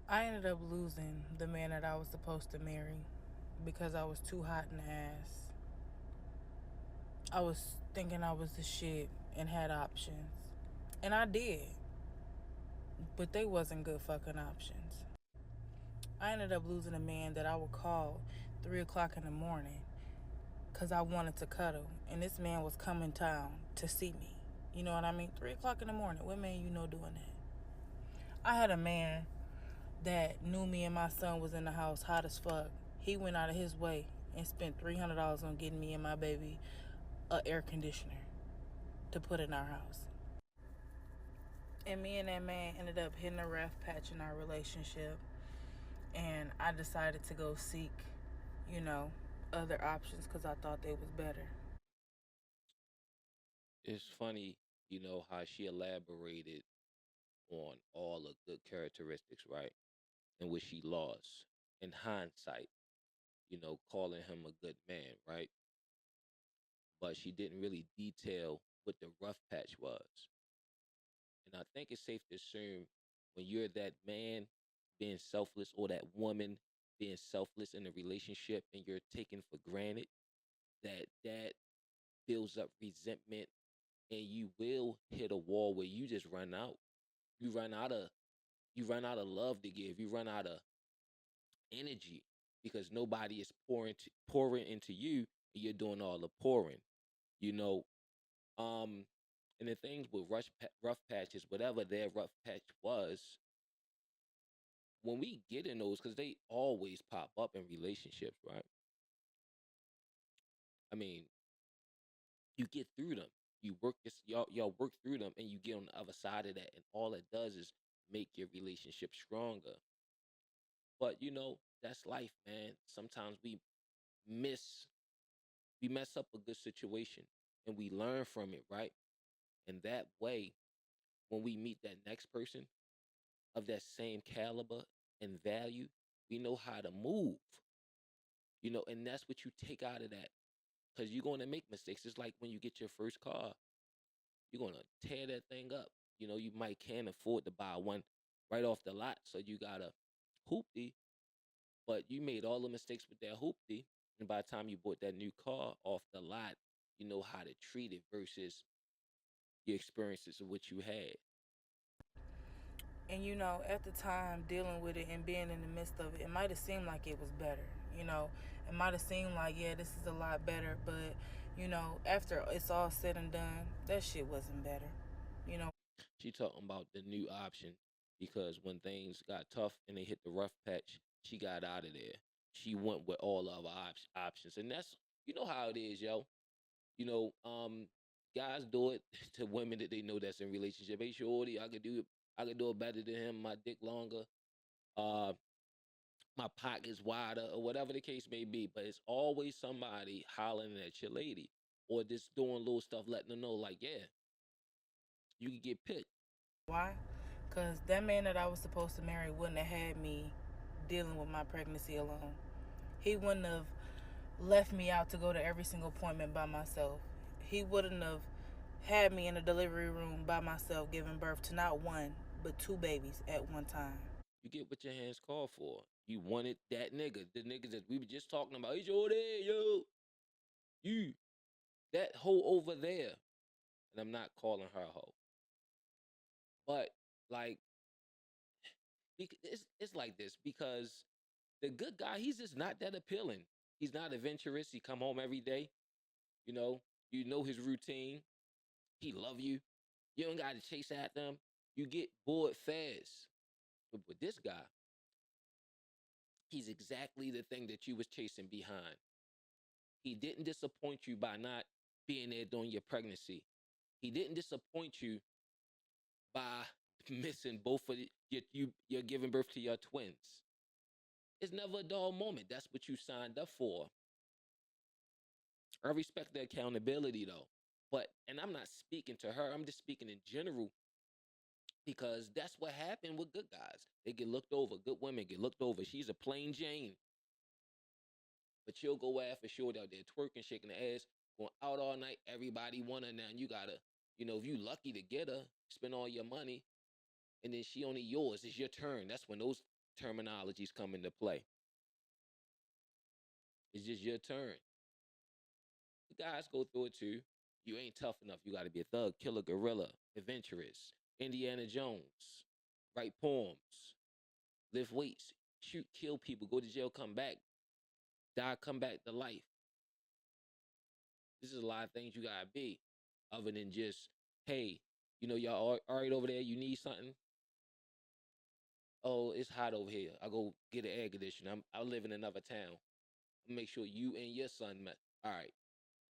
I ended up losing the man that I was supposed to marry because I was too hot in the ass. I was thinking I was the shit and had options. And I did, but they wasn't good fucking options. I ended up losing a man that I would call 3 o'clock in the morning because I wanted to cuddle. And this man was coming town to see me. You know what I mean? 3 o'clock in the morning. What man you know doing that? I had a man that knew me and my son was in the house hot as fuck. He went out of his way and spent $300 on getting me and my baby a air conditioner to put in our house. And me and that man ended up hitting a rough patch in our relationship. And I decided to go seek, you know, other options because I thought they was better. It's funny, how she elaborated on all the good characteristics, right? And what she lost in hindsight, calling him a good man, right? But she didn't really detail what the rough patch was. And I think it's safe to assume when you're that man being selfless or that woman being selfless in a relationship and you're taken for granted, that builds up resentment and you will hit a wall where you just run out. You run out of you run out of love to give. You run out of energy because nobody is pouring into you and you're doing all the pouring. You know, um and the things with rough patches, whatever their rough patch was, when we get in those, because they always pop up in relationships, right? I mean, you get through them. You work this, y'all work through them, and you get on the other side of that, and all it does is make your relationship stronger. But that's life, man. Sometimes miss we mess up a good situation, and we learn from it, right? And that way, when we meet that next person of that same caliber and value, we know how to move. And that's what you take out of that, because you're going to make mistakes. It's like when you get your first car, you're going to tear that thing up. You might can't afford to buy one right off the lot, so you got a hoopty, but you made all the mistakes with that hoopty, and by the time you bought that new car off the lot, you know how to treat it versus your experiences of what you had. And at the time dealing with it and being in the midst of it, it might have seemed like it was better. It might have seemed like, yeah, this is a lot better, but after it's all said and done, that shit wasn't better. You know, She talking about the new option because when things got tough and they hit the rough patch, she got out of there. She went with all of our options, and that's how it is, yo. You know, um, Guys do it to women that they know that's in relationship. Hey, shorty, I could do it better than him. My dick longer. Uh, my pocket's wider, or whatever the case may be. But it's always somebody hollering at your lady, or just doing little stuff, letting them know, like, yeah, you can get picked. why? Because that man that I was supposed to marry wouldn't have had me dealing with my pregnancy alone. He wouldn't have left me out to go to every single appointment by myself. He wouldn't have had me in a delivery room by myself giving birth to not one, but two babies at one time. You get what your hands call for. You wanted that nigga, the niggas that we were just talking about. Hey, Jordy, yo, you, that hoe over there. And I'm not calling her a hoe, but like, it's like this because the good guy, he's just not that appealing. He's not adventurous. He come home every day. You know, you know his routine. He love you. You don't got to chase after him. You get bored fast. But with this guy, he's exactly the thing that you was chasing behind. He didn't disappoint you by not being there during your pregnancy. He didn't disappoint you by missing both of you're giving birth to your twins. It's never a dull moment. That's what you signed up for. I respect the accountability though. But and I'm not speaking to her, I'm just speaking in general because that's what happened with good guys. They get looked over. Good women get looked over. She's a plain Jane, but she'll go after short out there twerking, shaking the ass, going out all night. Everybody want her now. And you gotta, if you lucky to get her, spend all your money, and then she only yours. It's your turn. That's when those terminologies come into play. It's just your turn. The guys go through it too. You ain't tough enough. You got to be a thug, killer, gorilla, adventurous, Indiana Jones, write poems, lift weights, shoot, kill people, go to jail, come back, die, come back to life. This is a lot of things you gotta be, other than just, hey, y'all all right over there. You need something? Oh, it's hot over here. I go get an air conditioner. I live in another town. Make sure you and your son met. All right,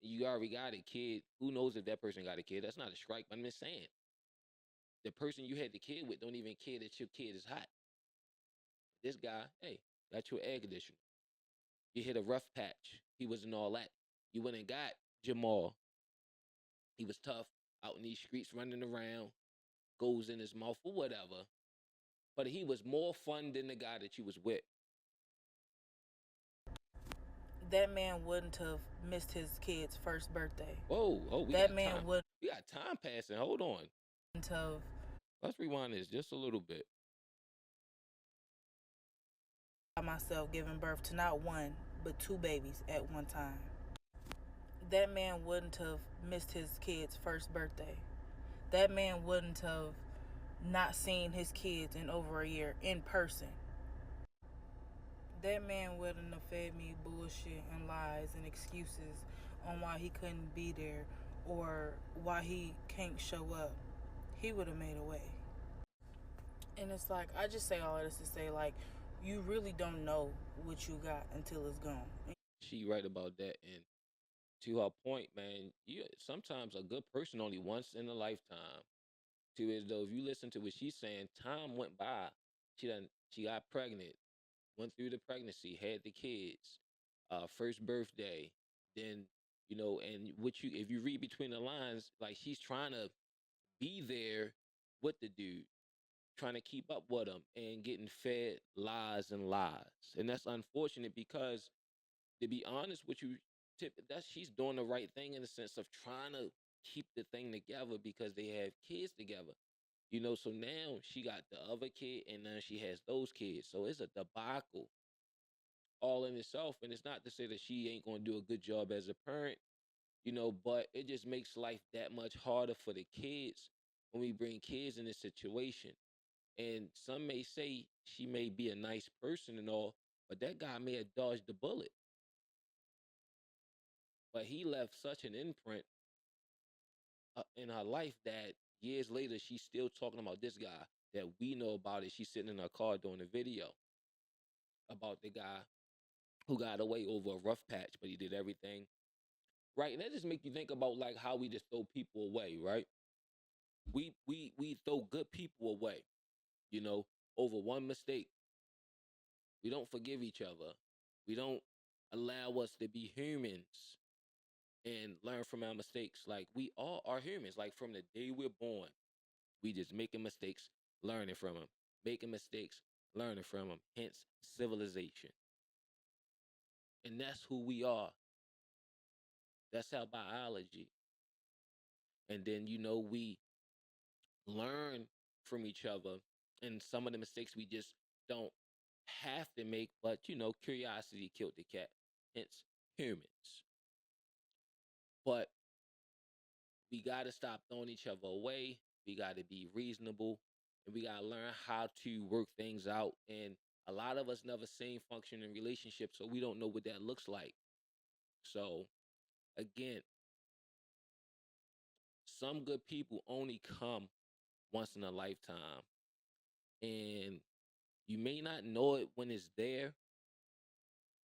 you already got a kid. Who knows if that person got a kid? That's not a strike. But I'm just saying, the person you had the kid with don't even care that your kid is hot. This guy, hey, got your air conditioner. You hit a rough patch. He wasn't all that. You went and got Jamal. He was tough out in these streets running around, goes in his mouth or whatever. But he was more fun than the guy that you was with. That man wouldn't have missed his kid's first birthday. Whoa, oh, we That got man time. wouldn't We got time passing. Hold on. have Let's rewind this just a little bit. by myself giving birth to not one, but two babies at one time. That man wouldn't have missed his kid's first birthday. That man wouldn't have not seen his kids in over a year in person. That man wouldn't have fed me bullshit and lies and excuses on why he couldn't be there or why he can't show up. He would have made a way. And it's like, I just say all of this to say, like, you really don't know what you got until it's gone. She right about that. And to her point, man, you sometimes a good person only once in a lifetime. To as though if you listen to what she's saying, time went by. She got pregnant, went through the pregnancy, had the kids, first birthday, then and what you if you read between the lines, like she's trying to be there with the dude, trying to keep up with him and getting fed lies and lies. And that's unfortunate because, to be honest with you, that she's doing the right thing in the sense of trying to keep the thing together because they have kids together. So now she got the other kid and now she has those kids. So it's a debacle all in itself. And it's not to say that she ain't gonna do a good job as a parent, but it just makes life that much harder for the kids when we bring kids in this situation. And some may say she may be a nice person and all, but that guy may have dodged the bullet. But he left such an imprint in her life that years later she's still talking about this guy that we know about it. She's sitting in her car doing a video about the guy who got away over a rough patch, but he did everything right. And that just make you think about like how we just throw people away, right? We throw good people away, you know, over one mistake. We don't forgive each other. We don't allow us to be humans and learn from our mistakes. Like we all are humans. Like from the day we're born, we just making mistakes, learning from them, making mistakes, learning from them. Hence civilization. And that's who we are. That's our biology. And then we learn from each other, and some of the mistakes we just don't have to make, but curiosity killed the cat. Hence humans. But we got to stop throwing each other away. We got to be reasonable, and we got to learn how to work things out. And a lot of us never seen function in relationships, so we don't know what that looks like. So again, some good people only come once in a lifetime, and you may not know it when it's there.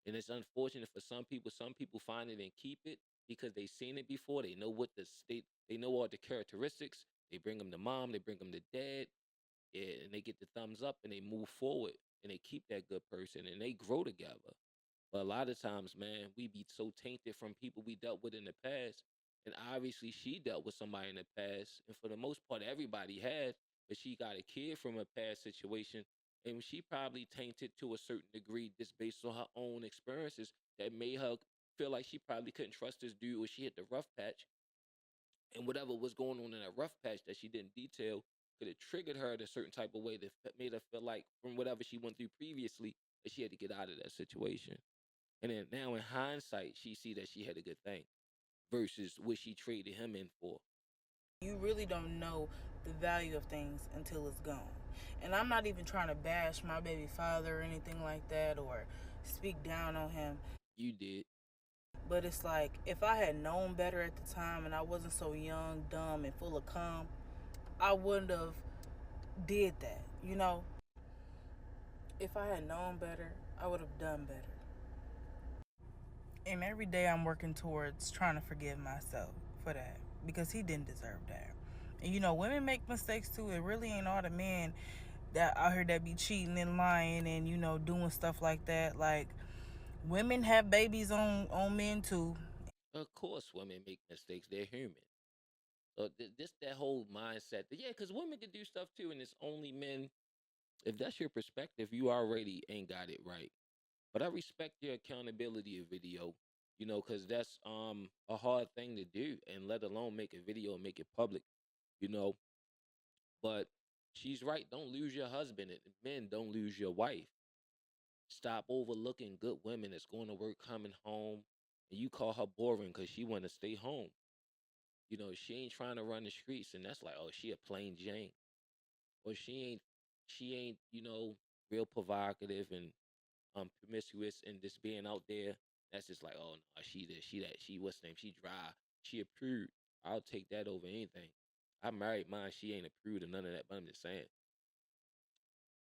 And it's unfortunate for some people. Some people find it and keep it because they've seen it before. They know what the state, they know all the characteristics. They bring them to mom, they bring them to dad, yeah, and they get the thumbs up and they move forward and they keep that good person and they grow together. But a lot of times, man, we be so tainted from people we dealt with in the past. And obviously, she dealt with somebody in the past. And for the most part, everybody has. But she got a kid from a past situation. And she probably tainted to a certain degree just based on her own experiences that made her feel like she probably couldn't trust this dude when she hit the rough patch. And whatever was going on in that rough patch that she didn't detail, could have triggered her in a certain type of way that made her feel like from whatever she went through previously that she had to get out of that situation. And then now in hindsight, she see that she had a good thing versus what she traded him in for. You really don't know the value of things until it's gone. And I'm not even trying to bash my baby father or anything like that or speak down on him. You did. But it's like if I had known better at the time and I wasn't so young, dumb, and full of cum, I wouldn't have did that. If I had known better, I would have done better. And every day I'm working towards trying to forgive myself for that because he didn't deserve that. And women make mistakes too. It really ain't all the men that out here that be cheating and lying and doing stuff like that. Like women have babies on men too. Of course, women make mistakes. They're human. So this that whole mindset. Yeah, because women can do stuff too, and it's only men. If that's your perspective, you already ain't got it right. But I respect your accountability of video, because that's a hard thing to do, and let alone make a video and make it public, you know. But she's right. Don't lose your husband, and men don't lose your wife. Stop overlooking good women that's going to work, coming home, and you call her boring because she want to stay home. She ain't trying to run the streets, and that's like, oh, she a plain Jane, or she ain't, real provocative and promiscuous and just being out there. That's just like, oh no, she this, she that, she what's the name, she dry, she a prude. I'll take that over anything. I married mine, she ain't a prude or none of that, but I'm just saying.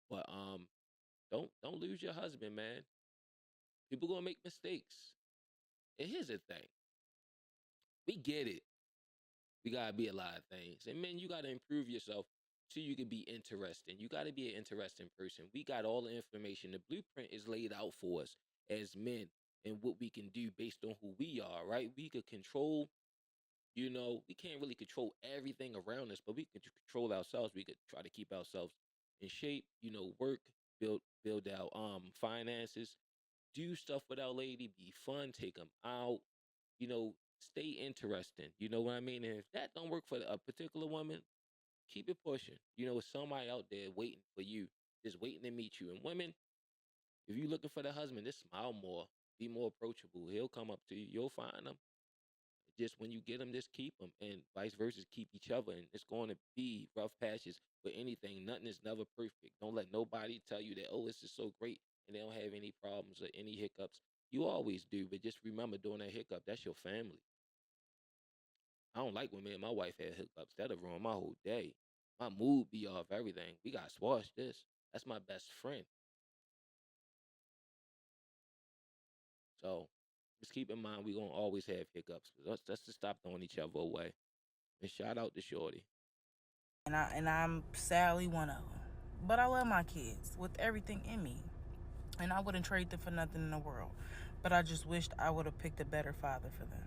But don't lose your husband, man. People gonna make mistakes. And here's the thing. We get it. We gotta be a lot of things. And man, you gotta improve yourself so you can be interesting. You gotta be an interesting person. We got all the information. The blueprint is laid out for us as men and what we can do based on who we are, right? We could control, we can't really control everything around us, but we can control ourselves. We could try to keep ourselves in shape, work, build out finances, do stuff with our lady, be fun, take them out, stay interesting. You know what I mean? And if that don't work for a particular woman, keep it pushing. Somebody out there waiting for you, just waiting to meet you. And women, if you're looking for the husband, just smile more, be more approachable. He'll come up to you, you'll find him. Just when you get him, just keep him, and vice versa, keep each other. And it's going to be rough patches for anything. Nothing is never perfect. Don't let nobody tell you that, oh, this is so great, and they don't have any problems or any hiccups. You always do, but just remember during that hiccup, that's your family. I don't like when me and my wife had hiccups. That'll ruin my whole day. My mood be off, everything. We got to squash this. That's my best friend. So just keep in mind we gonna always have hiccups. Let's just stop throwing each other away. And shout out to Shorty. And I'm sadly one of them. But I love my kids with everything in me, and I wouldn't trade them for nothing in the world. But I just wished I would have picked a better father for them.